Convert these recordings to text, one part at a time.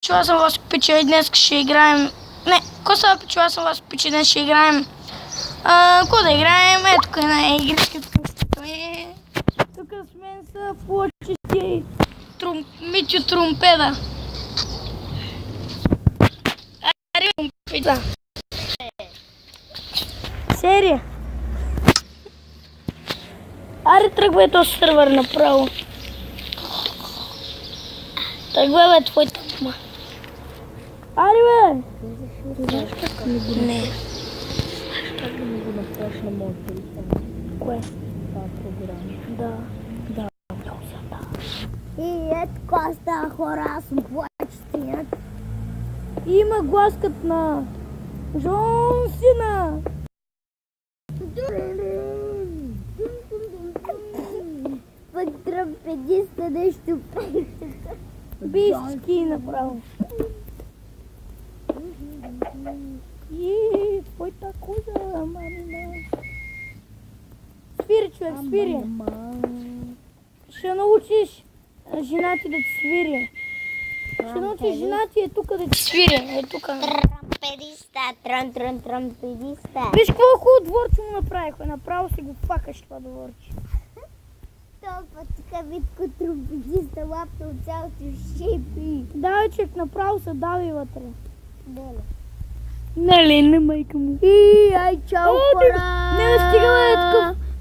Чува съм вас, пича, и днес ще играем... Не, какво става, пича, аз съм вас, пича, днес ще играем... Какво да играем? Ето тук една игричка, тук с мен са плочещи Митю Трумпеда. Аре, Трумпеда. Серия. Аре, тръгвай този сървър направо. Тръгвай, бе, твоята мама. Аре, бе! Не. Как да ми го направиш на моят телефон? Кое? Това програма. Да. И ето коста хора, аз съм плачестият. Има гласкът на Джон Сина. Пък тръмпедиста нещо Биски направо. Твоята коза, мамина. Свири, човек, свири. Ще научиш жена ти да ти свири. Ще научиш жена ти е тук да ти свири. Е тук. Тръмпедиста, тръмпедиста. Виж какво хубаво дворче му направихме. Направо си го факаш това дворче. Толкова тук витко тръмпедиста, лапта от цялото шипи. Давай, човек, направо се дави вътре. Деле. Нали, не майка му. Ай, чао, хора! Не, стига, бе,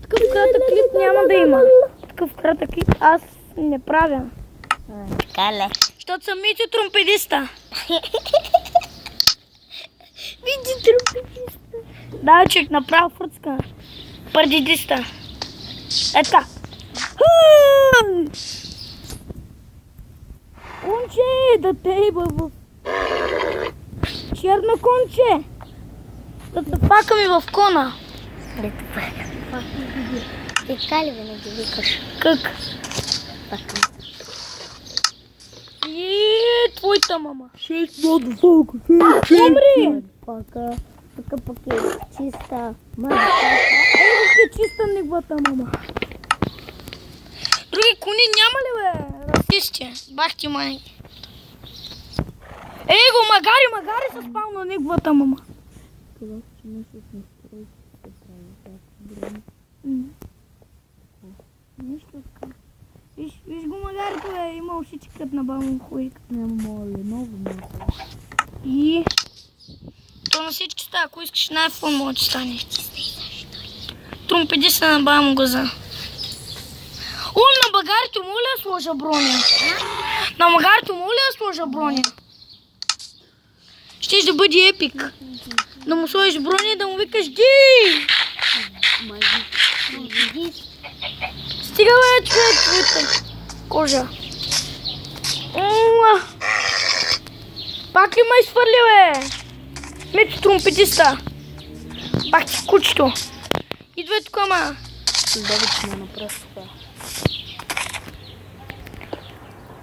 такъв кратък клип няма да има. Такъв кратък клип аз не правя. Така ле. Защото съм Митю Трумпедиста. Митю Трумпедиста. Да, човек, направо фръцка. Пардидиста. Е така. Конче, да те еба в... Черно конче. Да те пака ми в кона. Така ли бе не ги викаш? Как? Твоята мама. Умри! Тук пък е чиста. Е чиста неговата мама. Други кони няма ли, бе? Расисти. Бах ти май. Его, магари са спал на неговата мама. Това, че нещо с настройки се прави. Нищо така. Виж го магарито, бе, има ушичи кът на баба хуйка. Няма моя Леново мисля. И... То на всички става, ако искаш на iPhone, може да стане. Трумпедиста на баба му глаза. На багарите му ли да сложа броня? На магарите му ли да сложа броня? Щеш да бъде епик. Да му сложиш броня и да му викаш ди! Стига, бе, човек, твоята кожа. Пак ли ме изхвърли, бе? Митю Трумпедиста. Пак ти кучето. Идвай тук, ама. Да, че ме направи това.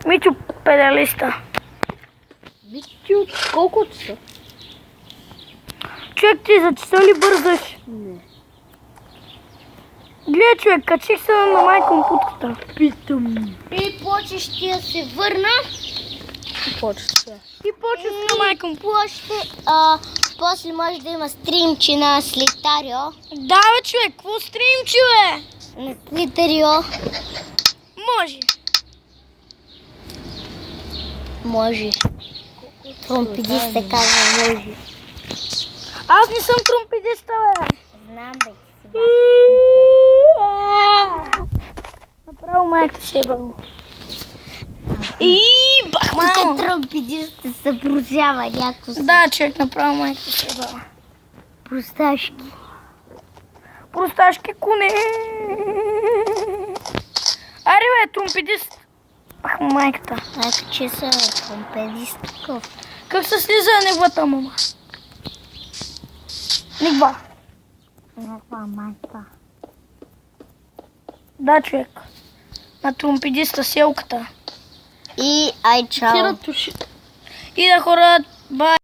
Митю педалиста. Митю, колко са? Човек, ти за часа ли бързаш? Не. Гледай, човек, качих се на май компутката. Питам. И почеш ти да се върна. Почта. И почваш на май компутката. После може да има стримче на Слитарио. Да, бе, човек, какво стримче, бе? На Слитарио. Може. Може. Трумпедиста казва може. Аз не съм трумпедиста, бе. Знам, бе. Направо майка се е бъл. Бах, Тук мамо. трумпедиста се прозява някакво. Да, човек, направо майка се е бъл. Просташки. Просташки коне. Аре, бе, трумпедист. Бах, майката. Майка, че са трумпедист такъв. Как се слиза неговата мама? Нигба. Някаква майка. Да, човек. На трумпедиста селката. И ай чао. И да хора, бай.